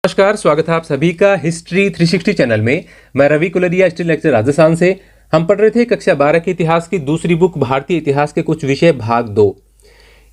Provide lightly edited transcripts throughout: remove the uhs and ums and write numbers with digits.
नमस्कार, स्वागत है आप सभी का हिस्ट्री 360 चैनल में। मैं रवि कुलरिया, हिस्ट्री लेक्चर राजस्थान से। हम पढ़ रहे थे कक्षा 12 के इतिहास की दूसरी बुक भारतीय इतिहास के कुछ विषय भाग 2।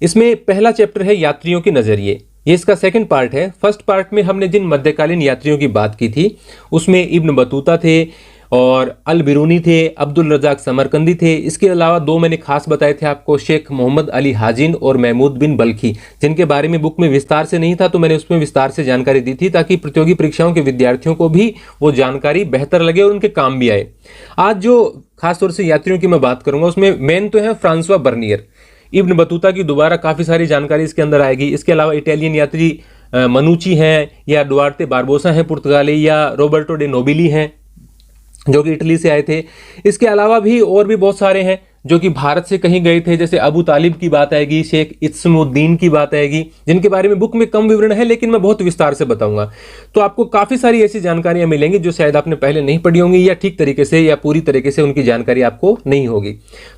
इसमें पहला चैप्टर है यात्रियों के नजरिए। ये इसका सेकंड पार्ट है। फर्स्ट पार्ट में हमने जिन मध्यकालीन यात्रियों की बात की थी उसमें इब्न बतूता थे और अल बिरूनी थे, अब्दुल रज़ाक समरकंदी थे। इसके अलावा दो मैंने खास बताए थे आपको, शेख मोहम्मद अली हाजिन और महमूद बिन बल्खी, जिनके बारे में बुक में विस्तार से नहीं था तो मैंने उसमें विस्तार से जानकारी दी थी ताकि प्रतियोगी परीक्षाओं के विद्यार्थियों को भी वो जानकारी बेहतर लगे और उनके काम भी आए। आज जो खासतौर से यात्रियों की मैं बात करूंगा उसमें मेन तो है फ्रांसवा बर्नियर। इब्न बतूता की दोबारा काफ़ी सारी जानकारी इसके अंदर आएगी। इसके अलावा इटालियन यात्री मनुची हैं या डुआर्ते बारबोसा हैं पुर्तगाली, या रॉबर्टो डे नोबिली हैं जो कि इटली से आए थे। इसके अलावा भी और भी बहुत सारे हैं जो कि भारत से कहीं गए थे, जैसे अबू तालिब की बात आएगी, शेख इस्मुद्दीन की बात आएगी, जिनके बारे में बुक में कम विवरण है लेकिन मैं बहुत विस्तार से बताऊंगा। तो आपको काफ़ी सारी ऐसी जानकारियां मिलेंगी जो शायद आपने पहले नहीं पढ़ी होंगी या ठीक तरीके से या पूरी तरीके से उनकी जानकारी आपको नहीं होगी।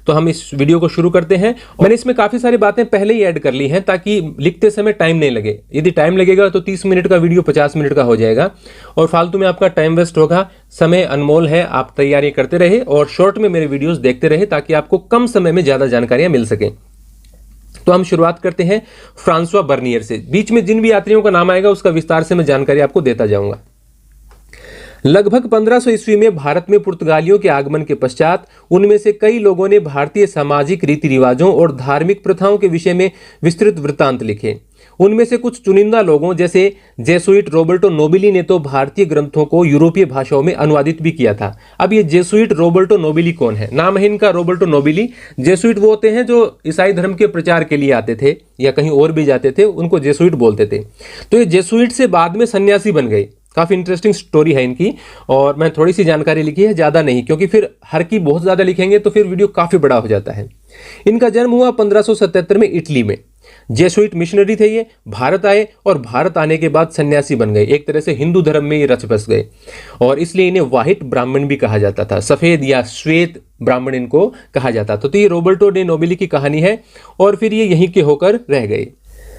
तो हम इस वीडियो को शुरू करते हैं। मैंने इसमें काफ़ी सारी बातें पहले ही ऐड कर ली हैं ताकि लिखते समय टाइम नहीं लगे। यदि टाइम लगेगा तो 30 मिनट का वीडियो 50 मिनट का हो जाएगा और फालतू में आपका टाइम वेस्ट होगा। समय अनमोल है, आप तैयारी करते रहे और शॉर्ट में मेरे वीडियोस देखते रहे ताकि आपको कम समय में ज्यादा जानकारियां मिल सकें। तो हम शुरुआत करते हैं फ्रांसवा बर्नियर से। बीच में जिन भी यात्रियों का नाम आएगा उसका विस्तार से मैं जानकारी आपको देता जाऊंगा। लगभग 1500 ईस्वी में भारत में पुर्तगालियों के आगमन के पश्चात उनमें से कई लोगों ने भारतीय सामाजिक रीति रिवाजों और धार्मिक प्रथाओं के विषय में विस्तृत वृत्तांत लिखे। उनमें से कुछ चुनिंदा लोगों जैसे जेसुइट रॉबर्टो नोबिली ने तो भारतीय ग्रंथों को यूरोपीय भाषाओं में अनुवादित भी किया था। अब ये जेसुइट रॉबर्टो नोबिली कौन है? नाम है इनका रॉबर्टो नोबिली। जेसुइट वो होते हैं जो ईसाई धर्म के प्रचार के लिए आते थे या कहीं और भी जाते थे, उनको जेसुइट बोलते थे। तो ये जेसुइट से बाद में सन्यासी बन गए। काफ़ी इंटरेस्टिंग स्टोरी है इनकी और मैं थोड़ी सी जानकारी लिखी है, ज़्यादा नहीं, क्योंकि फिर हर की बहुत ज़्यादा लिखेंगे तो फिर वीडियो काफ़ी बड़ा हो जाता है। इनका जन्म हुआ 1577 में इटली में। जेसुइट मिशनरी थे ये, भारत आए और भारत आने के बाद सन्यासी बन गए। एक तरह से हिंदू धर्म में ये रच बस गए और इसलिए इन्हें व्हाइट ब्राह्मण भी कहा जाता था, सफ़ेद या श्वेत ब्राह्मण इनको कहा जाता था। तो ये रॉबर्टो डे नोबिली की कहानी है और फिर ये यहीं के होकर रह गए।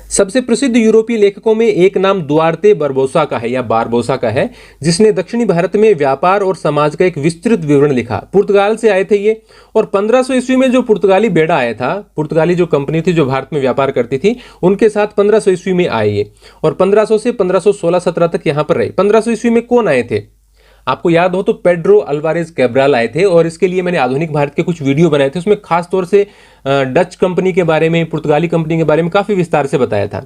सबसे प्रसिद्ध यूरोपीय लेखकों में एक नाम दुआर्ते बारबोसा का है या बारबोसा का है, जिसने दक्षिणी भारत में व्यापार और समाज का एक विस्तृत विवरण लिखा। पुर्तगाल से आए थे ये और 1500 ईस्वी में जो पुर्तगाली बेड़ा आया था, पुर्तगाली जो कंपनी थी जो भारत में व्यापार करती थी, उनके साथ 1500 ईस्वी में आए ये और 1500 से 1516-17 तक यहाँ पर रहे। 1500 ईस्वी में कौन आए थे? आपको याद हो तो पेड्रो अल्वारेज कैब्राल आए थे और इसके लिए मैंने आधुनिक भारत के कुछ वीडियो बनाए थे। उसमें खास तौर से डच कंपनी के बारे में, पुर्तगाली कंपनी के बारे में काफ़ी विस्तार से बताया था।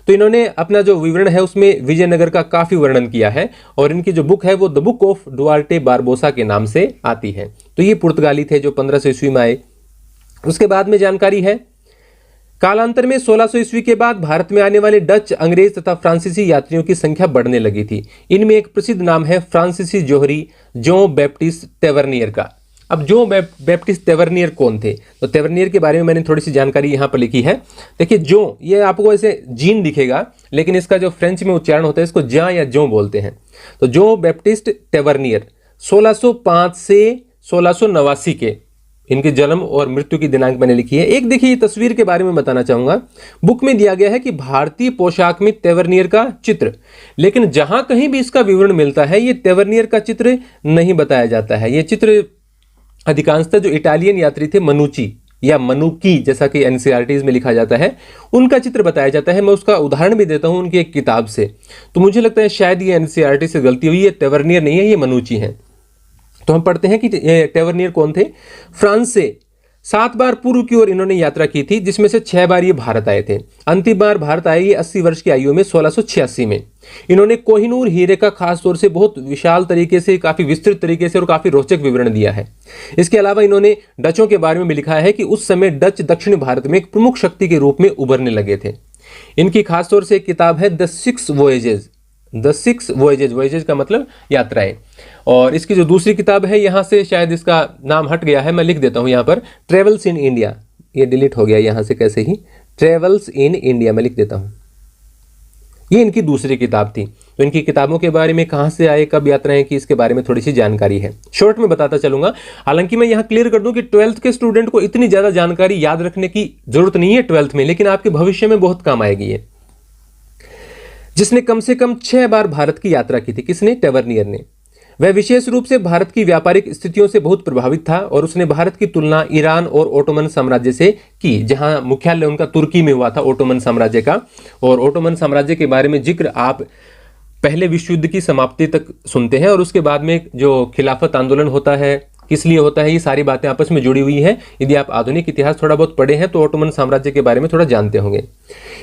तो इन्होंने अपना जो विवरण है उसमें विजयनगर का काफ़ी वर्णन किया है और इनकी जो बुक है वो the book of Duarte Barbosa के नाम से आती है। तो ये पुर्तगाली थे जो 1500 ईस्वी में आए। उसके बाद में जानकारी है, कालांतर में 1600 ईस्वी के बाद भारत में आने वाले डच, अंग्रेज तथा फ्रांसीसी यात्रियों की संख्या बढ़ने लगी थी। इनमें एक प्रसिद्ध नाम है फ्रांसीसी जोहरी जो बैप्टिस्ट तेवर्नियर का। अब जो बैप्टिस्ट तेवर्नियर कौन थे? तो तेवर्नियर के बारे में मैंने थोड़ी सी जानकारी यहाँ पर लिखी है। देखिए, जो ये आपको ऐसे जीन दिखेगा लेकिन इसका जो फ्रेंच में उच्चारण होता है इसको जा या जो बोलते हैं। तो जो बैप्टिस्ट तेवर्नियर 1605 से 1689 के इनके जन्म और मृत्यु की दिनांक मैंने लिखी है। एक देखिए तस्वीर के बारे में बताना चाहूंगा। बुक में दिया गया है कि भारतीय पोशाक में तेवर्नियर का चित्र, लेकिन जहां कहीं भी इसका विवरण मिलता है ये तेवर्नियर का चित्र नहीं बताया जाता है। ये चित्र अधिकांशतः जो इटालियन यात्री थे मनुची या मनुकी, जैसा कि एनसीईआरटीज में लिखा जाता है, उनका चित्र बताया जाता है। मैं उसका उदाहरण भी देता हूं उनकी एक किताब से। तो मुझे लगता है शायद ये एनसीईआरटी से गलती हुई है, तेवर्नियर नहीं है, ये मनुची है। तो हम पढ़ते हैं कि तेवर्नियर कौन थे। फ्रांस से 7 बार पूर्व की ओर इन्होंने यात्रा की थी, जिसमें से 6 बार ये भारत आए थे। अंतिम बार भारत आए ये 80 वर्ष की आयु में 1686 में। इन्होंने कोहिनूर हीरे का खास तौर से बहुत विशाल तरीके से, काफी विस्तृत तरीके से और काफी रोचक विवरण दिया है। इसके अलावा इन्होंने डचों के बारे में भी लिखा है कि उस समय डच दक्षिण भारत में एक प्रमुख शक्ति के रूप में उभरने लगे थे। इनकी खास तौर से एक किताब है द 6 वॉयजेज। द 6 वॉयजेज, वॉयजेज का मतलब यात्राएं। और इसकी जो दूसरी किताब है, यहाँ से शायद इसका नाम हट गया है, मैं लिख देता हूँ यहाँ पर, ट्रेवल्स इन इंडिया। ये डिलीट हो गया यहाँ से कैसे ही, ट्रेवल्स इन इंडिया मैं लिख देता हूँ। ये इनकी दूसरी किताब थी। तो इनकी किताबों के बारे में कहाँ से आए, कब यात्राएं की, इसके बारे में थोड़ी सी जानकारी है, शॉर्ट में बताता चलूंगा। हालांकि मैं यहाँ क्लियर कर दूं कि 12th के स्टूडेंट को इतनी ज़्यादा जानकारी याद रखने की जरूरत नहीं है 12th में, लेकिन आपके भविष्य में बहुत काम आएगी ये। जिसने कम से कम 6 बार भारत की यात्रा की थी। किसने? टैवर्नियर ने। वह विशेष रूप से भारत की व्यापारिक स्थितियों से बहुत प्रभावित था और उसने भारत की तुलना ईरान और ओटोमन साम्राज्य से की, जहां मुख्यालय उनका तुर्की में हुआ था, ओटोमन साम्राज्य का। और ओटोमन साम्राज्य के बारे में जिक्र आप पहले विश्व युद्ध की समाप्ति तक सुनते हैं, और उसके बाद में जो खिलाफत आंदोलन होता है, किस लिए होता है, ये सारी बातें आपस में जुड़ी हुई हैं। यदि आप आधुनिक इतिहास थोड़ा बहुत पढ़े हैं तो ओटोमन साम्राज्य के बारे में थोड़ा जानते होंगे।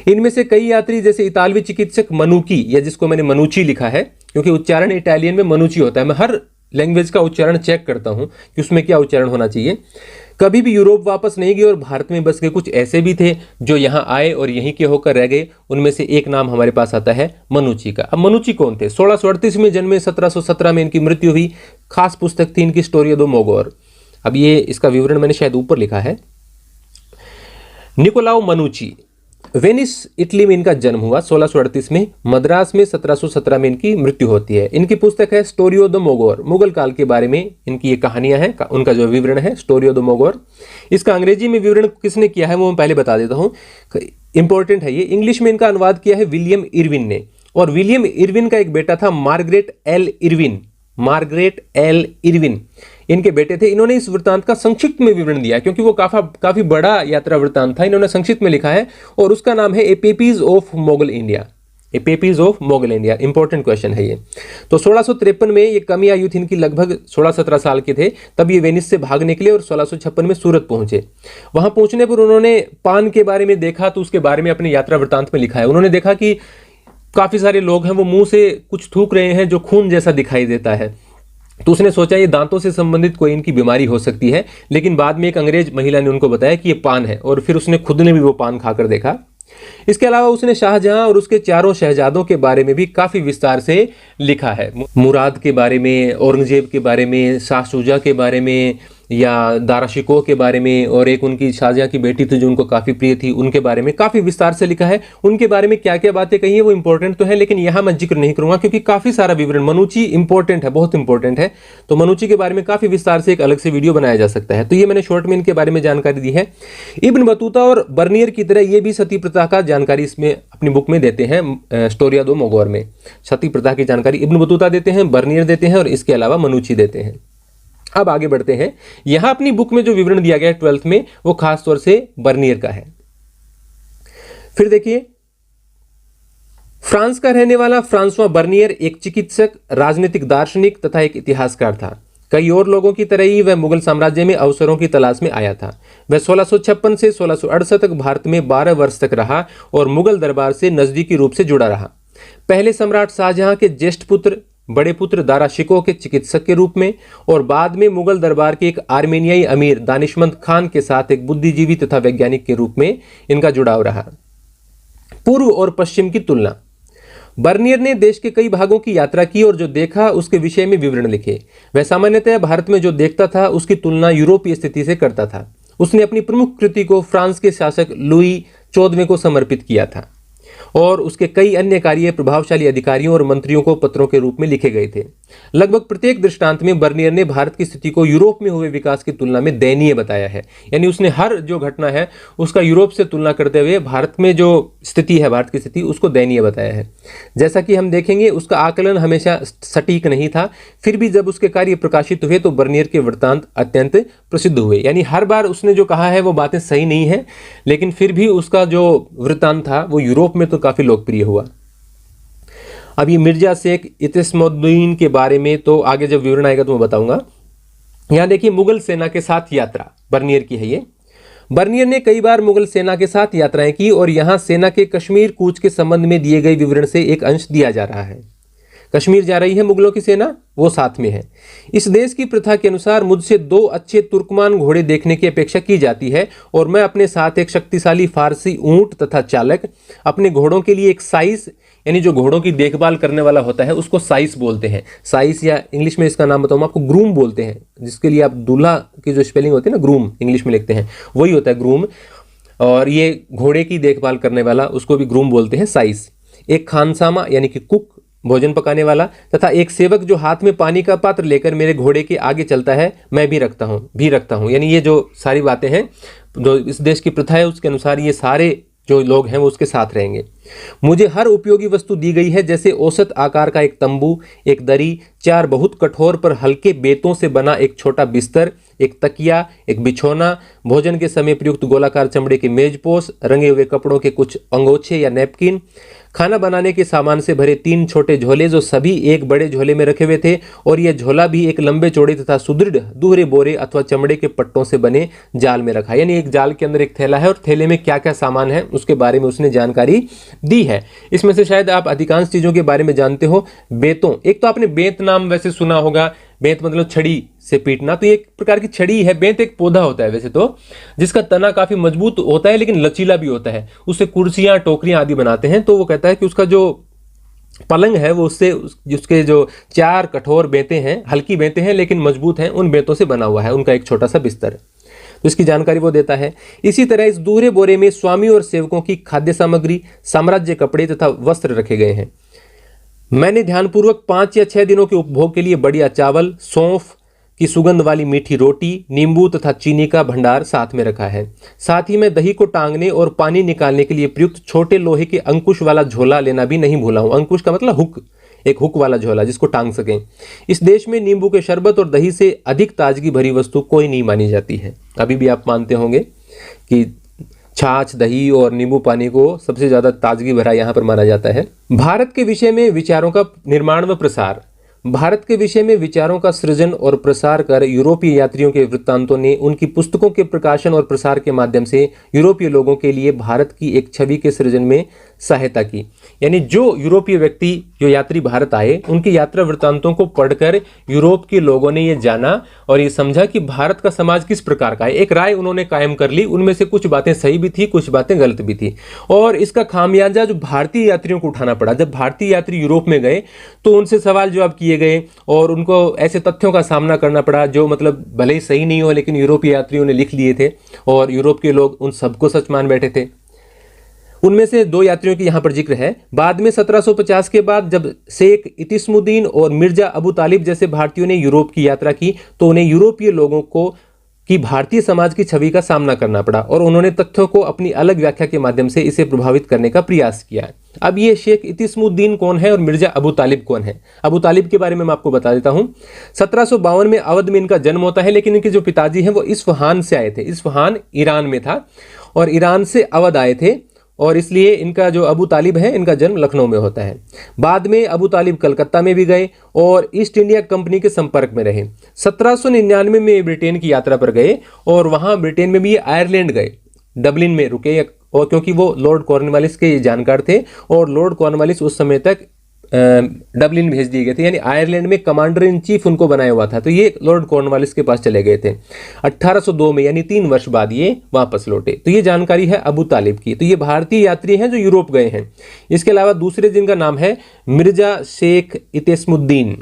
इनमें से कई यात्री जैसे इतालवी चिकित्सक मनुकी, या जिसको मैंने मनुची लिखा है क्योंकि उच्चारण इटालियन में मनुची होता है, मैं हर लैंग्वेज का उच्चारण चेक करता हूं कि उसमें क्या उच्चारण होना चाहिए, कभी भी यूरोप वापस नहीं गए और भारत में बस गए। कुछ ऐसे भी थे जो यहाँ आए और यहीं के होकर रह गए। उनमें से एक नाम हमारे पास आता है मनुची का। अब मनुची कौन थे? 1638 में जन्मे, 1717 में इनकी मृत्यु हुई। खास पुस्तक थी इनकी स्टोरी दो मोगोर। अब ये इसका विवरण मैंने शायद ऊपर लिखा है। निकोलाओ मनुची, वेनिस इटली में इनका जन्म हुआ 1638 में। मद्रास में 1717 में इनकी मृत्यु होती है। इनकी पुस्तक है स्टोरियो द मोगोर, मुगल काल के बारे में इनकी ये कहानियां हैं, उनका जो विवरण है स्टोरियो द मोगोर। इसका अंग्रेजी में विवरण किसने किया है वो मैं पहले बता देता हूं, इंपॉर्टेंट है ये। इंग्लिश में इनका अनुवाद किया है विलियम इरविन ने, और विलियम इरविन का एक बेटा था Margaret L Irwin. Margaret L Irwin इनके बेटे थे। इन्होंने इस वृत्तांत का संक्षिप्त में विवरण दिया क्योंकि वो काफी बड़ा यात्रा वृत्तांत था। इन्होंने संक्षिप्त में लिखा है और उसका नाम है a peeps of Mughal India. A peeps of Mughal India, important question है ये। तो 1653 में ये कम आयु थी इनकी, लगभग 16-17 साल के थे, तब ये वेनिस से भाग निकले और 1656 में सूरत पहुंचे। वहां पहुंचने पर उन्होंने पान के बारे में देखा तो उसके बारे में अपने यात्रा वृत्तांत में लिखा है। उन्होंने देखा कि काफी सारे लोग हैं वो मुंह से कुछ थूक रहे हैं जो खून जैसा दिखाई देता है, तो उसने सोचा ये दांतों से संबंधित कोई इनकी बीमारी हो सकती है। लेकिन बाद में एक अंग्रेज महिला ने उनको बताया कि ये पान है, और फिर उसने खुद ने भी वो पान खाकर देखा। इसके अलावा उसने शाहजहां और उसके चारों शहजादों के बारे में भी काफी विस्तार से लिखा है। मुराद के बारे में, औरंगजेब के बारे में, शाह शुजा के बारे में, या दारा शिकोह के बारे में, और एक उनकी शाहजहां की बेटी थी जो उनको काफी प्रिय थी, उनके बारे में काफी विस्तार से लिखा है। उनके बारे में क्या क्या बातें कही है वो इंपॉर्टेंट तो है, लेकिन यहां मैं जिक्र नहीं करूंगा क्योंकि काफी सारा विवरण मनुची इंपॉर्टेंट है, बहुत इंपॉर्टेंट है। तो मनुची के बारे में काफी विस्तार से एक अलग से वीडियो बनाया जा सकता है। तो ये मैंने शॉर्ट में इनके बारे में जानकारी दी है। इब्न बतूता और बर्नियर की तरह ये भी सती प्रथा का जानकारी इसमें अपनी बुक में देते हैं। स्टोरिया दो मोगोर में सती प्रथा की जानकारी इब्न बतूता देते हैं, बर्नियर देते हैं, और इसके अलावा मनुची देते हैं। अब आगे बढ़ते हैं। यहां अपनी बुक में जो विवरण दिया गया है 12th में, वो खास तौर से बर्नियर का है। फिर देखिए, फ्रांस का रहने वाला फ्रांसवा बर्नियर एक चिकित्सक, राजनीतिक दार्शनिक तथा एक इतिहासकार था। कई और लोगों की तरह ही वह मुगल साम्राज्य में अवसरों की तलाश में आया था। वह 1656 से 1668 तक भारत में 12 वर्ष तक रहा और मुगल दरबार से नजदीकी रूप से जुड़ा रहा। पहले सम्राट शाहजहां के ज्येष्ठ पुत्र, बड़े पुत्र दारा शिकोह के चिकित्सक के रूप में, और बाद में मुगल दरबार के एक आर्मेनियाई अमीर दानिशमंद खान के साथ एक बुद्धिजीवी तथा वैज्ञानिक के रूप में इनका जुड़ाव रहा। पूर्व और पश्चिम की तुलना। बर्नियर ने देश के कई भागों की यात्रा की और जो देखा उसके विषय में विवरण लिखे। वह सामान्यतः भारत में जो देखता था उसकी तुलना यूरोपीय स्थिति से करता था। उसने अपनी प्रमुख कृति को फ्रांस के शासक लुई 14वें को समर्पित किया था, और उसके कई अन्य कार्य प्रभावशाली अधिकारियों और मंत्रियों को पत्रों के रूप में लिखे गए थे। लगभग प्रत्येक दृष्टांत में बर्नियर ने भारत की स्थिति को यूरोप में हुए विकास की तुलना में दयनीय बताया है। यानी उसने हर जो घटना है उसका यूरोप से तुलना करते हुए भारत में जो स्थिति है, भारत की स्थिति, उसको दयनीय बताया है। जैसा कि हम देखेंगे उसका आकलन हमेशा सटीक नहीं था, फिर भी जब उसके कार्य प्रकाशित हुए तो बर्नियर के वृत्तांत अत्यंत प्रसिद्ध हुए। यानी हर बार उसने जो कहा है वो बातें सही नहीं है, लेकिन फिर भी उसका जो वृत्तांत था वो यूरोप में तो काफी लोकप्रिय हुआ। अब ये मिर्जा शेख इतिस्मुद्दीन के बारे में तो आगे जब विवरण आएगा तो मैं बताऊंगा। यहां देखिए, मुगल सेना के साथ यात्रा बर्नियर की है ये। बर्नियर ने कई बार मुगल सेना के साथ यात्राएं की और यहां सेना के कश्मीर कूच के संबंध में दिए गए विवरण से एक अंश दिया जा रहा है। कश्मीर जा रही है मुगलों की सेना, वो साथ में है। इस देश की प्रथा के अनुसार मुझसे 2 अच्छे तुर्कमान घोड़े देखने की अपेक्षा की जाती है और मैं अपने साथ एक शक्तिशाली फारसी ऊंट तथा चालक, अपने घोड़ों के लिए एक साइस, यानी जो घोड़ों की देखभाल करने वाला होता है उसको साइस बोलते हैं। साइस, या इंग्लिश में इसका नाम बताऊं आपको, ग्रूम बोलते हैं, जिसके लिए आप दूल्हा की जो स्पेलिंग होती है ना, ग्रूम इंग्लिश में लिखते हैं, वही होता है ग्रूम। और ये घोड़े की देखभाल करने वाला, उसको भी ग्रूम बोलते हैं, साइस। एक खानसामा यानी कि कुक, भोजन पकाने वाला, तथा एक सेवक जो हाथ में पानी का पात्र लेकर मेरे घोड़े के आगे चलता है, मैं भी रखता हूं। यानी ये जो सारी बातें हैं, जो इस देश की प्रथा है उसके अनुसार ये सारे जो लोग हैं वो उसके साथ रहेंगे। मुझे हर उपयोगी वस्तु दी गई है, जैसे औसत आकार का एक तंबू, एक दरी, 4 बहुत कठोर पर हल्के बेतों से बना एक छोटा बिस्तर, एक तकिया, एक बिछौना, भोजन के समय प्रयुक्त गोलाकार चमड़े के मेजपोश, रंगे हुए कपड़ों के कुछ अंगोछे या नैपकिन, खाना बनाने के सामान से भरे 3 छोटे झोले जो सभी एक बड़े झोले में रखे हुए थे, और यह झोला भी एक लंबे चौड़े तथा सुदृढ़ दोहरे बोरे अथवा चमड़े के पट्टों से बने जाल में रखा। यानी एक जाल के अंदर एक थैला है और थैले में क्या क्या सामान है उसके बारे में उसने जानकारी दी है। इसमें से शायद आप अधिकांश चीजों के बारे में जानते हो। बेतों, एक तो आपने बेंत नाम वैसे सुना होगा, बेंत मतलब छड़ी से पीटना, तो ये एक प्रकार की छड़ी है। बेंत एक पौधा होता है वैसे तो, जिसका तना काफी मजबूत होता है लेकिन लचीला भी होता है। उससे कुर्सियां, टोकरियां आदि बनाते हैं। तो वो कहता है कि उसका जो पलंग है वो उससे उसके जो 4 कठोर बेंतें हैं, हल्की बेंतें हैं लेकिन मजबूत हैं, उन बेंतों से बना हुआ है उनका एक छोटा सा बिस्तर। तो इसकी जानकारी वो देता है। इसी तरह इस दूहरे बोरे में स्वामी और सेवकों की खाद्य सामग्री, साम्राज्य कपड़े तथा वस्त्र रखे गए हैं। मैंने ध्यानपूर्वक 5 या 6 दिनों के उपभोग के लिए बढ़िया चावल, सौंफ की सुगंध वाली मीठी रोटी, नींबू तथा चीनी का भंडार साथ में रखा है। साथ ही मैं दही को टांगने और पानी निकालने के लिए प्रयुक्त छोटे लोहे के अंकुश वाला झोला लेना भी नहीं भूला हूं। अंकुश का मतलब हुक, एक हुक वाला झोला जिसको टांग सकें। इस देश में नींबू के शरबत और दही से अधिक ताजगी भरी वस्तु कोई नहीं मानी जाती है। अभी भी आप मानते होंगे कि छाछ, दही और नींबू पानी को सबसे ज्यादा ताजगी भरा यहां पर माना जाता है। भारत के विषय में विचारों का निर्माण व प्रसार। भारत के विषय में विचारों का सृजन और प्रसार कर यूरोपीय यात्रियों के वृत्तांतों ने उनकी पुस्तकों के प्रकाशन और प्रसार के माध्यम से यूरोपीय लोगों के लिए भारत की एक छवि के सृजन में सहायता की। यानी जो यूरोपीय व्यक्ति, जो यात्री भारत आए, उनकी यात्रा वृत्तांतों को पढ़कर यूरोप के लोगों ने ये जाना और ये समझा कि भारत का समाज किस प्रकार का है। एक राय उन्होंने कायम कर ली। उनमें से कुछ बातें सही भी थी, कुछ बातें गलत भी थी, और इसका खामियाजा जो भारतीय यात्रियों को उठाना पड़ा। जब भारतीय यात्री यूरोप में गए तो उनसे सवाल जवाब किए गए और उनको ऐसे तथ्यों का सामना करना पड़ा जो मतलब भले ही सही नहीं हो लेकिन यूरोपीय यात्रियों ने लिख लिए थे, और यूरोप के लोग उन सबको सच मान बैठे थे। उनमें से 2 यात्रियों की यहां पर जिक्र है। बाद में 1750 के बाद जब शेख इतिस्मुद्दीन और मिर्जा अबू तालिब जैसे भारतीयों ने यूरोप की यात्रा की तो उन्हें यूरोपीय लोगों को कि भारतीय समाज की छवि का सामना करना पड़ा, और उन्होंने तथ्यों को अपनी अलग व्याख्या के माध्यम से इसे प्रभावित करने का प्रयास किया। अब ये शेख इतिस्मुद्दीन कौन है और मिर्जा अबू तालिब कौन है? अबू तालिब के बारे में मैं आपको बता देता हूं। 1752 में अवध में इनका जन्म होता है, लेकिन इनके जो पिताजी हैं वो इस्फहान से आए थे। इस्फहान ईरान में था और ईरान से अवध आए थे, और इसलिए इनका जो अबू तालिब है इनका जन्म लखनऊ में होता है। बाद में अबू तालिब कलकत्ता में भी गए और ईस्ट इंडिया कंपनी के संपर्क में रहे। 1799 में ब्रिटेन की यात्रा पर गए और वहां ब्रिटेन में भी आयरलैंड गए, डबलिन में रुके, और क्योंकि वो लॉर्ड कॉर्नवालिस के जानकार थे और लॉर्ड कॉर्नवालिस उस समय तक डबलिन भेज दिए गए थे, यानी आयरलैंड में कमांडर इन चीफ उनको बनाया हुआ था। तो ये लॉर्ड कॉर्नवालिस के पास चले गए थे 1802 में, यानी 3 वर्ष बाद ये वापस लौटे। तो ये जानकारी है अबू तालिब की। तो ये भारतीय यात्री हैं जो यूरोप गए हैं। इसके अलावा दूसरे जिनका नाम है मिर्जा शेख इतिस्मुद्दीन।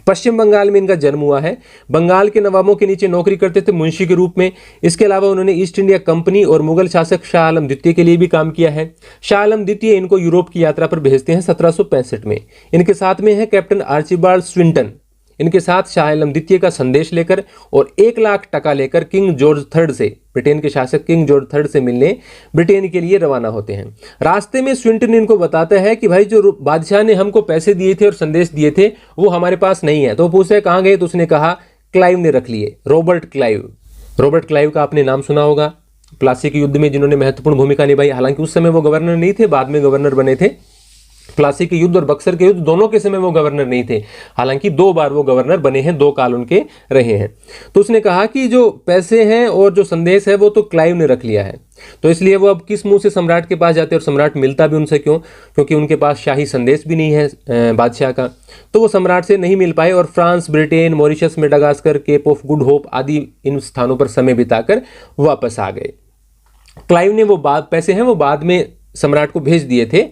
पश्चिम बंगाल में इनका जन्म हुआ है। बंगाल के नवाबों के नीचे नौकरी करते थे मुंशी के रूप में। इसके अलावा उन्होंने ईस्ट इंडिया कंपनी और मुगल शासक शाह आलम द्वितीय के लिए भी काम किया है। शाह आलम द्वितीय इनको यूरोप की यात्रा पर भेजते हैं 1765 में। इनके साथ में है कैप्टन आर्चिबाल्ड स्विंटन। इनके साथ शाह आलम द्वितीय का संदेश लेकर और 1 लाख टका लेकर किंग जॉर्ज III से, ब्रिटेन के शासक किंग जॉर्ज III से मिलने ब्रिटेन के लिए रवाना होते हैं। रास्ते में स्विंटन इनको बताता है कि भाई जो बादशाह ने हमको पैसे दिए थे और संदेश दिए थे वो हमारे पास नहीं है। तो पूछे कहाँ गए, तो उसने कहा क्लाइव ने रख लिए, रॉबर्ट क्लाइव। रॉबर्ट क्लाइव का आपने नाम सुना होगा, प्लासी के युद्ध में जिन्होंने महत्वपूर्ण भूमिका निभाई। हालांकि उस समय वो गवर्नर नहीं थे, बाद में गवर्नर बने थे। प्लासी के युद्ध और बक्सर के युद्ध दोनों के समय वो गवर्नर नहीं थे, हालांकि 2 बार वो गवर्नर बने हैं, 2 काल उनके रहे हैं। तो उसने कहा कि जो पैसे हैं और जो संदेश है वो तो क्लाइव ने रख लिया है। तो इसलिए वो अब किस मुंह से सम्राट के पास जाते हैं, और सम्राट मिलता भी उनसे क्यों? क्योंकि उनके पास शाही संदेश भी नहीं है बादशाह का। तो वो सम्राट से नहीं मिल पाए और France, Britain, Mauritius, Madagascar, Cape of Good Hope आदि इन स्थानों पर समय बिताकर वापस आ गए। क्लाइव ने वो पैसे हैं वो बाद में सम्राट को भेज दिए थे,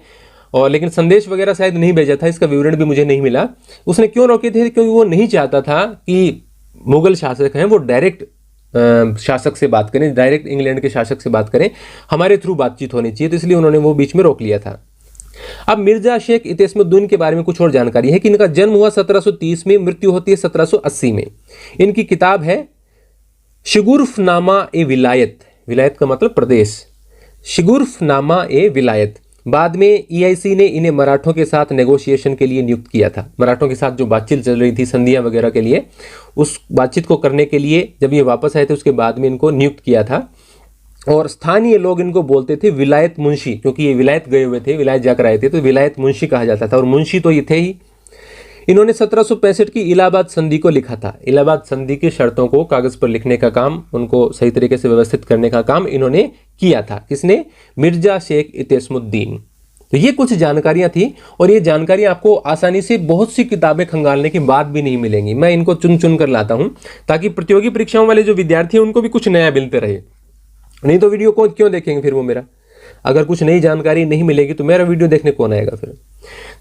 और लेकिन संदेश वगैरह शायद नहीं भेजा था, इसका विवरण भी मुझे नहीं मिला। उसने क्यों रोके थे? क्योंकि वो नहीं चाहता था कि मुगल शासक हैं वो डायरेक्ट शासक से बात करें, डायरेक्ट इंग्लैंड के शासक से बात करें, हमारे थ्रू बातचीत होनी चाहिए। तो इसलिए उन्होंने वो बीच में रोक लिया था। अब मिर्जा शेख इतिस्मुद्दीन के बारे में कुछ और जानकारी है कि इनका जन्म हुआ 1730 में, मृत्यु होती है 1780 में। इनकी किताब है शिगुर्फनामा ए विलायत, विलायत का मतलब प्रदेश, शिगुर्फनामा ए विलायत। बाद में EIC ने इन्हें मराठों के साथ नेगोशिएशन के लिए नियुक्त किया था। मराठों के साथ जो बातचीत चल रही थी संधियां वगैरह के लिए, उस बातचीत को करने के लिए जब ये वापस आए थे उसके बाद में इनको नियुक्त किया था। और स्थानीय लोग इनको बोलते थे विलायत मुंशी, क्योंकि ये विलायत गए हुए थे, विलायत जाकर आए थे, तो विलायत मुंशी कहा जाता था, और मुंशी तो ये थे ही। इन्होंने 1765 की इलाहाबाद संधि को लिखा था। इलाहाबाद संधि की शर्तों को कागज पर लिखने का काम, उनको सही तरीके से व्यवस्थित करने का काम इन्होंने किया था। किसने? मिर्जा शेख इतेस्मुद्दीन। तो ये कुछ जानकारियां थी, और ये जानकारियां आपको आसानी से बहुत सी किताबें खंगालने के बाद भी नहीं मिलेंगी। मैं इनको चुन चुन कर लाता हूं ताकि प्रतियोगी परीक्षाओं वाले जो विद्यार्थी हैं उनको भी कुछ नया मिलते रहे। नहीं तो वीडियो को क्यों देखेंगे फिर वो मेरा? अगर कुछ नई जानकारी नहीं मिलेगी तो मेरा वीडियो देखने कौन आएगा फिर?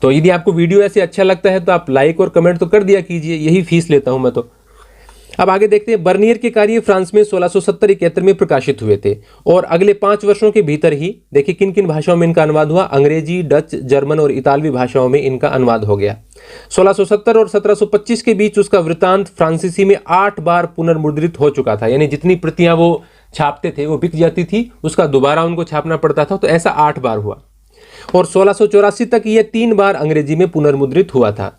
तो यदि आपको वीडियो ऐसे अच्छा लगता है तो आप लाइक और कमेंट तो कर दिया कीजिए, यही फीस लेता हूं मैं तो। अब आगे देखते हैं। बर्नियर के कार्य फ्रांस में 1670-71 में प्रकाशित हुए थे, और अगले 5 वर्षों के भीतर ही देखिए किन किन भाषाओं में इनका अनुवाद हुआ। अंग्रेजी, डच, जर्मन और इतालवी भाषाओं में इनका अनुवाद हो गया। 1670 और 1725 के बीच उसका वृत्तांत फ्रांसीसी में 8 बार पुनर्मुद्रित हो चुका था, यानी जितनी प्रतियां वो छापते थे वो बिक जाती थी, उसका दोबारा उनको छापना पड़ता था, तो ऐसा 8 बार हुआ। और 1684 तक यह 3 बार अंग्रेजी में पुनर्मुद्रित हुआ था।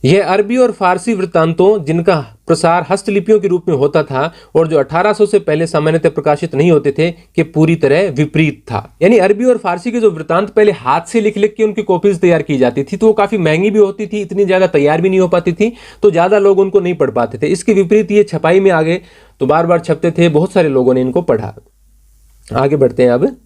यह अरबी और फारसी वृत्तांतों जिनका प्रसार हस्तलिपियों के रूप में होता था और जो 1800 से पहले सामान्यतः प्रकाशित नहीं होते थे, कि पूरी तरह विपरीत था। यानी अरबी और फारसी के जो वृत्तांत पहले हाथ से लिख लिख के उनकी कॉपीज तैयार की जाती थी, तो वो काफी महंगी भी होती थी, इतनी ज्यादा तैयार भी नहीं हो पाती थी, तो ज्यादा लोग उनको नहीं पढ़ पाते थे। इसके विपरीत ये छपाई में आ गए, तो बार बार छपते थे, बहुत सारे लोगों ने इनको पढ़ा। आगे बढ़ते हैं। अब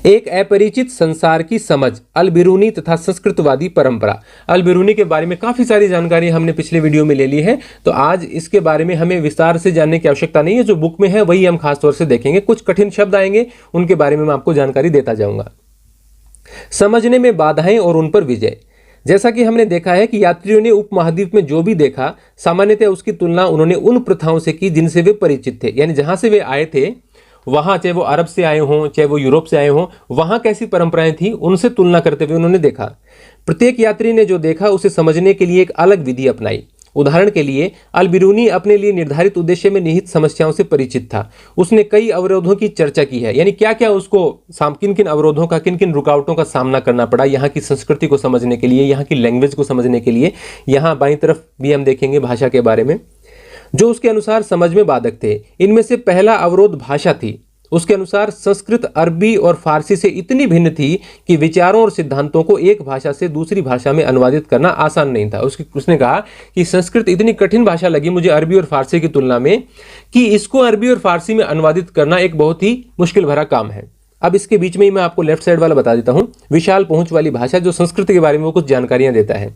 एक अपरिचित संसार की समझ, अल बिरूनी तथा संस्कृतवादी परंपरा। अल बिरूनी के बारे में काफी सारी जानकारी हमने पिछले वीडियो में ले ली है, तो आज इसके बारे में हमें विस्तार से जानने की आवश्यकता नहीं है। जो बुक में है वही हम खास तौर से देखेंगे। कुछ कठिन शब्द आएंगे, उनके बारे में मैं आपको जानकारी देता जाऊंगा। समझने में बाधाएं और उन पर विजय। जैसा कि हमने देखा है कि यात्रियों ने उपमहाद्वीप में जो भी देखा, सामान्यतः उसकी तुलना उन्होंने उन प्रथाओं से की जिनसे वे परिचित थे। यानी जहां से वे आए थे, वहां चाहे वो अरब से आए हों, चाहे वो यूरोप से आए हों, वहां कैसी परंपराएं थी उनसे तुलना करते हुए उन्होंने देखा। प्रत्येक यात्री ने जो देखा उसे समझने के लिए एक अलग विधि अपनाई। उदाहरण के लिए अल बिरूनी अपने लिए निर्धारित उद्देश्य में निहित समस्याओं से परिचित था। उसने कई अवरोधों की चर्चा की है, यानी क्या क्या उसको किन किन अवरोधों का, किन किन रुकावटों का सामना करना पड़ा यहाँ की संस्कृति को समझने के लिए, यहाँ की लैंग्वेज को समझने के लिए। यहाँ बाईं तरफ भी हम देखेंगे भाषा के बारे में, जो उसके अनुसार समझ में बाधक थे। इनमें से पहला अवरोध भाषा थी। उसके अनुसार संस्कृत अरबी और फारसी से इतनी भिन्न थी कि विचारों और सिद्धांतों को एक भाषा से दूसरी भाषा में अनुवादित करना आसान नहीं था। उसने कहा कि संस्कृत इतनी कठिन भाषा लगी मुझे अरबी और फारसी की तुलना में, कि इसको अरबी और फारसी में अनुवादित करना एक बहुत ही मुश्किल भरा काम है। अब इसके बीच में ही मैं आपको लेफ्ट साइड वाला बता देता हूं, विशाल पहुंच वाली भाषा, जो संस्कृत के बारे में वो कुछ जानकारियां देता है।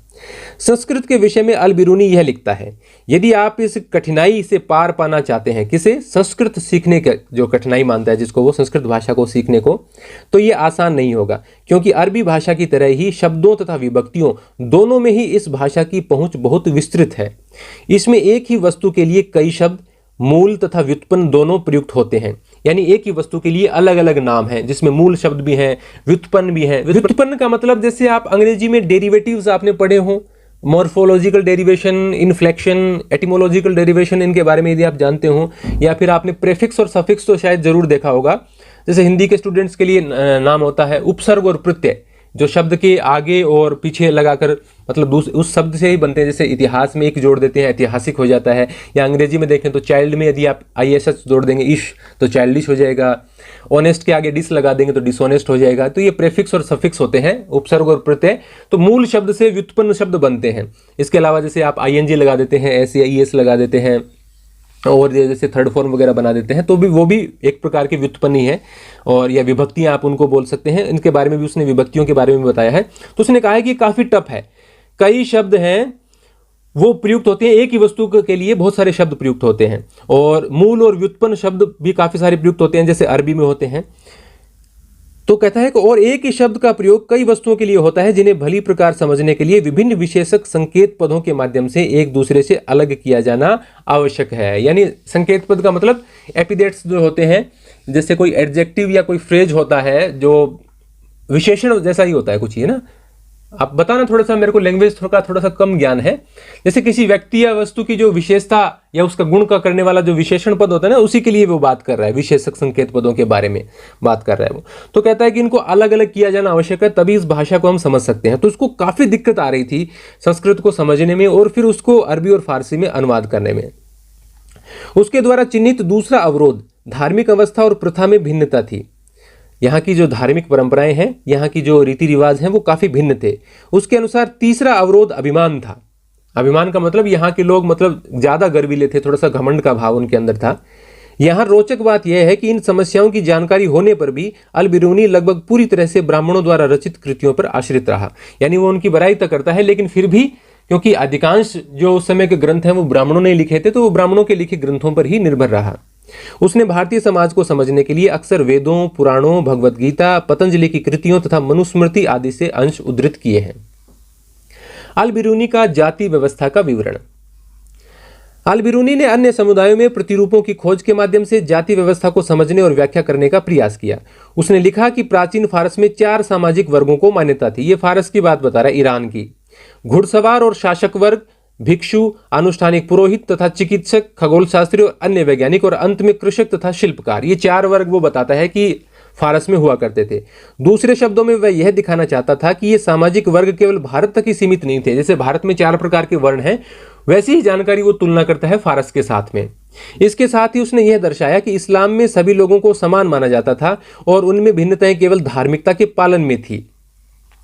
संस्कृत के विषय में अल बिरूनी यह लिखता है, यदि आप इस कठिनाई से पार पाना चाहते हैं, किसे? संस्कृत सीखने के जो कठिनाई मानता है जिसको वो, संस्कृत भाषा को सीखने को, तो ये आसान नहीं होगा, क्योंकि अरबी भाषा की तरह ही शब्दों तथा विभक्तियों दोनों में ही इस भाषा की पहुंच बहुत विस्तृत है। इसमें एक ही वस्तु के लिए कई शब्द, मूल तथा व्युत्पन्न दोनों प्रयुक्त होते हैं। यानी एक ही वस्तु के लिए अलग अलग नाम हैं, जिसमें मूल शब्द भी हैं, व्युत्पन्न भी हैं। व्युत्पन्न का मतलब जैसे आप अंग्रेजी में डेरिवेटिव्स आपने पढ़े हों, मॉर्फोलॉजिकल डेरिवेशन, इन्फ्लेक्शन, एटिमोलॉजिकल डेरिवेशन, इनके बारे में यदि आप जानते हो, या फिर आपने प्रेफिक्स और सफिक्स तो शायद जरूर देखा होगा। जैसे हिंदी के स्टूडेंट्स के लिए नाम होता है उपसर्ग और प्रत्यय, जो शब्द के आगे और पीछे लगाकर, मतलब उस शब्द से ही बनते हैं। जैसे इतिहास में एक जोड़ देते हैं, ऐतिहासिक हो जाता है। या अंग्रेजी में देखें तो चाइल्ड में यदि आप ISH जोड़ देंगे, इश, तो चाइल्डिश हो जाएगा। ऑनेस्ट के आगे डिस लगा देंगे तो डिसऑनेस्ट हो जाएगा। तो ये प्रेफिक्स और सफिक्स होते हैं, उपसर्ग और प्रत्यय। तो मूल शब्द से व्युत्पन्न शब्द बनते हैं। इसके अलावा जैसे आप ING लगा देते हैं, SAES लगा देते हैं, और जैसे थर्ड फॉर्म वगैरह बना देते हैं, तो भी वो भी एक प्रकार की व्युत्पन्न ही है। और या विभक्तियां आप उनको बोल सकते हैं। इनके बारे में भी उसने विभक्तियों के बारे में बताया है। तो उसने कहा है कि काफी टफ है, कई शब्द हैं वो प्रयुक्त होते हैं, एक ही वस्तु के लिए बहुत सारे शब्द प्रयुक्त होते हैं, और मूल और व्युत्पन्न शब्द भी काफी सारे प्रयुक्त होते हैं, जैसे अरबी में होते हैं। तो कहता है कि और एक ही शब्द का प्रयोग कई वस्तुओं के लिए होता है, जिन्हें भली प्रकार समझने के लिए विभिन्न विशेषक संकेत पदों के माध्यम से एक दूसरे से अलग किया जाना आवश्यक है। यानी संकेत पद का मतलब एपिथेट्स जो होते हैं, जैसे कोई एडजेक्टिव या कोई फ्रेज होता है जो विशेषण जैसा ही होता है कुछ, ही है ना। आप बताना, थोड़ा सा मेरे को लैंग्वेज थोड़ा सा कम ज्ञान है। जैसे किसी व्यक्ति या वस्तु की जो विशेषता या उसका गुण का करने वाला जो विशेषण पद होता है ना, उसी के लिए वो बात कर रहा है, विशेषक संकेत पदों के बारे में बात कर रहा है वो। तो कहता है कि इनको अलग अलग किया जाना आवश्यक है, तभी इस भाषा को हम समझ सकते हैं। तो उसको काफी दिक्कत आ रही थी संस्कृत को समझने में और फिर उसको अरबी और फारसी में अनुवाद करने में। उसके द्वारा चिन्हित दूसरा अवरोध धार्मिक अवस्था और प्रथा में भिन्नता थी। यहाँ की जो धार्मिक परंपराएं हैं, यहाँ की जो रीति रिवाज हैं, वो काफी भिन्न थे। उसके अनुसार तीसरा अवरोध अभिमान था। अभिमान का मतलब यहाँ के लोग मतलब ज्यादा गर्वीले थे, थोड़ा सा घमंड का भाव उनके अंदर था। यहाँ रोचक बात यह है कि इन समस्याओं की जानकारी होने पर भी अल बिरूनी लगभग पूरी तरह से ब्राह्मणों द्वारा रचित कृतियों पर आश्रित रहा। यानी वो उनकी बड़ाई तो करता है, लेकिन फिर भी क्योंकि अधिकांश जो उस समय के ग्रंथ हैं वो ब्राह्मणों ने लिखे थे, तो वो ब्राह्मणों के लिखे ग्रंथों पर ही निर्भर रहा। उसने भारतीय समाज को समझने के लिए अक्सर वेदों, पुराणों, भगवत गीता, पतंजलि की कृतियों तथा मनुस्मृति आदि से अंश उद्धृत किए हैं। अल बिरूनी का जाति व्यवस्था का विवरण। अल बिरूनी ने अन्य समुदायों में प्रतिरूपों की खोज के माध्यम से जाति व्यवस्था को समझने और व्याख्या करने का प्रयास किया। उसने लिखा कि प्राचीन फारस में 4 सामाजिक वर्गों को मान्यता थी। ये फारस की बात बता रहा है, ईरान की। घुड़सवार और शासक वर्ग, भिक्षु, अनुष्ठानिक पुरोहित तथा चिकित्सक, खगोलशास्त्री और अन्य वैज्ञानिक, और अंत में कृषक तथा शिल्पकार। ये 4 वर्ग वो बताता है कि फारस में हुआ करते थे। दूसरे शब्दों में वह यह दिखाना चाहता था कि ये सामाजिक वर्ग केवल भारत तक ही सीमित नहीं थे। जैसे भारत में 4 प्रकार के वर्ण हैं, वैसी ही जानकारी वो तुलना करता है फारस के साथ में। इसके साथ ही उसने यह दर्शाया कि इस्लाम में सभी लोगों को समान माना जाता था और उनमें भिन्नताएं केवल धार्मिकता के पालन में थी।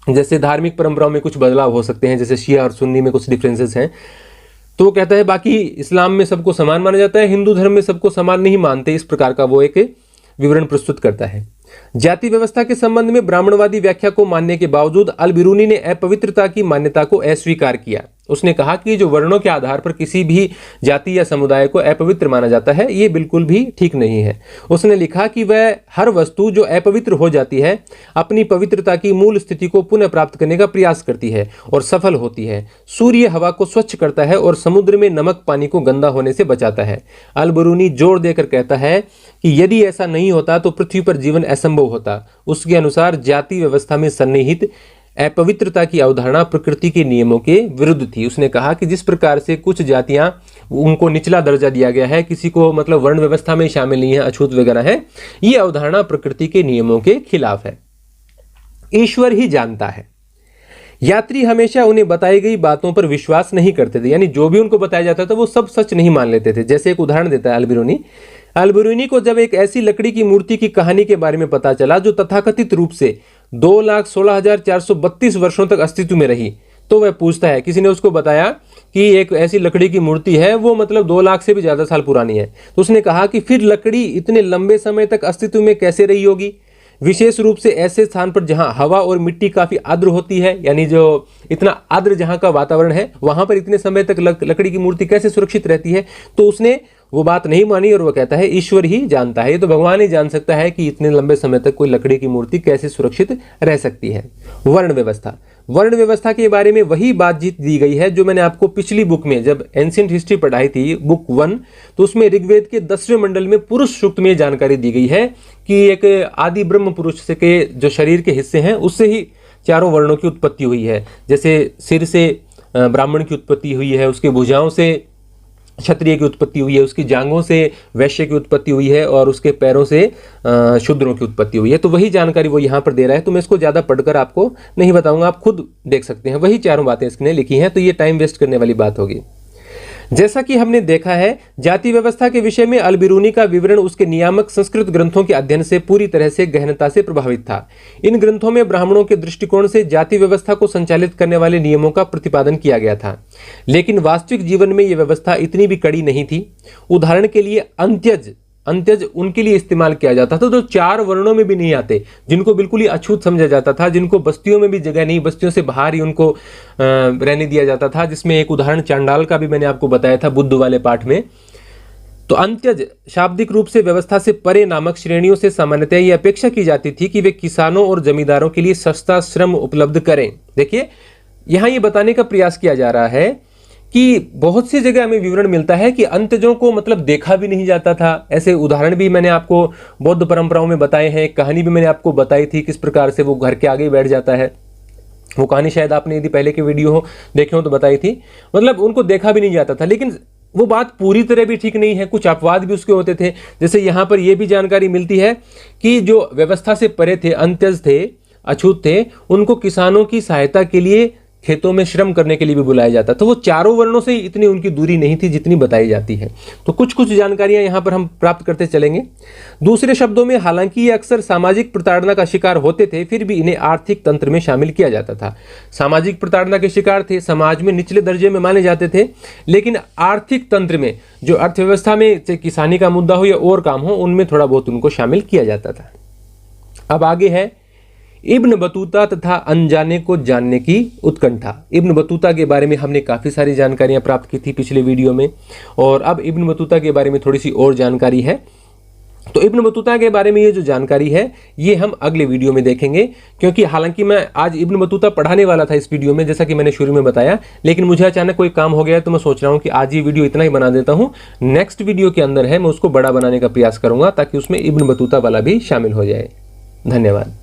जैसे धार्मिक परंपराओं में कुछ बदलाव हो सकते हैं, जैसे शिया और सुन्नी में कुछ डिफरेंसेस हैं। तो वो कहता है बाकी इस्लाम में सबको समान माना जाता है, हिंदू धर्म में सबको समान नहीं मानते। इस प्रकार का वो एक विवरण प्रस्तुत करता है। जाति व्यवस्था के संबंध में ब्राह्मणवादी व्याख्या को मानने के बावजूद अल बिरूनी ने अपवित्रता की मान्यता को अस्वीकार किया। उसने कहा कि जो वर्णों के आधार पर किसी भी जाति या समुदाय को अपवित्र माना जाता है, ये बिल्कुल भी ठीक नहीं है। उसने लिखा कि वह हर वस्तु जो अपवित्र हो जाती है अपनी पवित्रता की मूल स्थिति को पुनः प्राप्त करने का प्रयास करती है और सफल होती है। सूर्य हवा को स्वच्छ करता है और समुद्र में नमक पानी को गंदा होने से बचाता है। अल बिरूनी जोर देकर कहता है कि यदि ऐसा नहीं होता तो पृथ्वी पर जीवन असंभव होता। उसके अनुसार जाति व्यवस्था में सन्निहित अपवित्रता की अवधारणा प्रकृति के नियमों के विरुद्ध थी। उसने कहा कि जिस प्रकार से कुछ जातियां उनको निचला दर्जा दिया गया है, किसी को मतलब वर्ण व्यवस्था में शामिल नहीं है, अछूत वगैरह है, ये अवधारणा प्रकृति के नियमों के खिलाफ है। ईश्वर ही जानता है। यात्री हमेशा उन्हें बताई गई बातों पर विश्वास नहीं करते थे, यानी जो भी उनको बताया जाता था वो सब सच नहीं मान लेते थे। जैसे एक उदाहरण देता है अल बिरूनी को जब एक ऐसी लकड़ी की मूर्ति की कहानी के बारे में पता चला जो तथाकथित रूप से 2,16,432 वर्षों तक अस्तित्व में रही, तो वह पूछता है, किसी ने उसको बताया कि एक ऐसी लकड़ी की मूर्ति है, वो मतलब 2 लाख से भी ज्यादा साल पुरानी है। तो उसने कहा कि फिर लकड़ी इतने लंबे समय तक अस्तित्व में कैसे रही होगी, विशेष रूप से ऐसे स्थान पर जहां हवा और मिट्टी काफी आर्द्र होती है, यानी जो इतना आर्द्र जहां का वातावरण है वहां पर इतने समय तक लकड़ी की मूर्ति कैसे सुरक्षित रहती है। तो उसने वो बात नहीं मानी और वो कहता है ईश्वर ही जानता है, ये तो भगवान ही जान सकता है कि इतने लंबे समय तक कोई लकड़ी की मूर्ति कैसे सुरक्षित रह सकती है। वर्ण व्यवस्था के बारे में वही बातचीत दी गई है जो मैंने आपको पिछली बुक में जब एंशिएंट हिस्ट्री पढ़ाई थी, बुक 1, तो उसमें ऋग्वेद के 10वें मंडल में पुरुष सूक्त में जानकारी दी गई है कि एक आदि ब्रह्म पुरुष के जो शरीर के हिस्से हैं उससे ही 4 वर्णों की उत्पत्ति हुई है। जैसे सिर से ब्राह्मण की उत्पत्ति हुई है, उसके भुजाओं से क्षत्रिय की उत्पत्ति हुई है, उसकी जांघों से वैश्य की उत्पत्ति हुई है और उसके पैरों से शूद्रों की उत्पत्ति हुई है। तो वही जानकारी वो यहाँ पर दे रहा है। तो मैं इसको ज़्यादा पढ़कर आपको नहीं बताऊंगा, आप खुद देख सकते हैं। वही 4 बातें इसने लिखी हैं, तो ये टाइम वेस्ट करने वाली बात होगी। जैसा कि हमने देखा है, जाति व्यवस्था के विषय में अल बिरूनी का विवरण उसके नियामक संस्कृत ग्रंथों के अध्ययन से पूरी तरह से गहनता से प्रभावित था। इन ग्रंथों में ब्राह्मणों के दृष्टिकोण से जाति व्यवस्था को संचालित करने वाले नियमों का प्रतिपादन किया गया था, लेकिन वास्तविक जीवन में यह व्यवस्था इतनी भी कड़ी नहीं थी। उदाहरण के लिए अंत्यज उनके लिए इस्तेमाल किया जाता था जो 4 वर्णों में भी नहीं आते, जिनको बिल्कुल ही अछूत समझा जाता था, जिनको बस्तियों में भी जगह नहीं, बस्तियों से बाहर ही उनको रहने दिया जाता था। जिसमें एक उदाहरण चांडाल का भी मैंने आपको बताया था बुद्ध वाले पाठ में। तो अंत्यज शाब्दिक रूप से व्यवस्था से परे नामक श्रेणियों से सामान्यतः यह अपेक्षा की जाती थी कि वे किसानों और जमींदारों के लिए सस्ता श्रम उपलब्ध करें। देखिए यहां ये बताने का प्रयास किया जा रहा है कि बहुत सी जगह हमें विवरण मिलता है कि अंत्यजों को मतलब देखा भी नहीं जाता था। ऐसे उदाहरण भी मैंने आपको बौद्ध परंपराओं में बताए हैं। कहानी भी मैंने आपको बताई थी किस प्रकार से वो घर के आगे बैठ जाता है वो कहानी शायद आपने यदि पहले के वीडियो हो देखे हो तो बताई थी। मतलब उनको देखा भी नहीं जाता था, लेकिन वो बात पूरी तरह भी ठीक नहीं है, कुछ अपवाद भी उसके होते थे। जैसे यहाँ पर यह भी जानकारी मिलती है कि जो व्यवस्था से परे थे, अंत्यज थे, अछूत थे, उनको किसानों की सहायता के लिए खेतों में श्रम करने के लिए भी बुलाया जाता। तो वो चारों वर्णों से इतनी उनकी दूरी नहीं थी जितनी बताई जाती है। तो कुछ कुछ जानकारियां यहां पर हम प्राप्त करते चलेंगे। दूसरे शब्दों में, हालांकि ये अक्सर सामाजिक प्रताड़ना का शिकार होते थे, फिर भी इन्हें आर्थिक तंत्र में शामिल किया जाता था। सामाजिक प्रताड़ना के शिकार थे, समाज में निचले दर्जे में माने जाते थे, लेकिन आर्थिक तंत्र में, जो अर्थव्यवस्था में चाहे किसानी का मुद्दा हो या और काम हो, उनमें थोड़ा बहुत उनको शामिल किया जाता था। अब आगे है इब्न बतूता तथा अनजाने को जानने की उत्कंठा। इब्न बतूता के बारे में हमने काफ़ी सारी जानकारियां प्राप्त की थी पिछले वीडियो में, और अब इब्न बतूता के बारे में थोड़ी सी और जानकारी है। तो इब्न बतूता के बारे में ये जो जानकारी है ये हम अगले वीडियो में देखेंगे, क्योंकि हालांकि मैं आज इब्न बतूता पढ़ाने वाला था इस वीडियो में, जैसा कि मैंने शुरू में बताया, लेकिन मुझे अचानक कोई काम हो गया, तो मैं सोच रहा हूँ कि आज ये वीडियो इतना ही बना देता हूँ। नेक्स्ट वीडियो के अंदर है मैं उसको बड़ा बनाने का प्रयास करूँगा ताकि उसमें इब्न बतूता वाला भी शामिल हो जाए। धन्यवाद।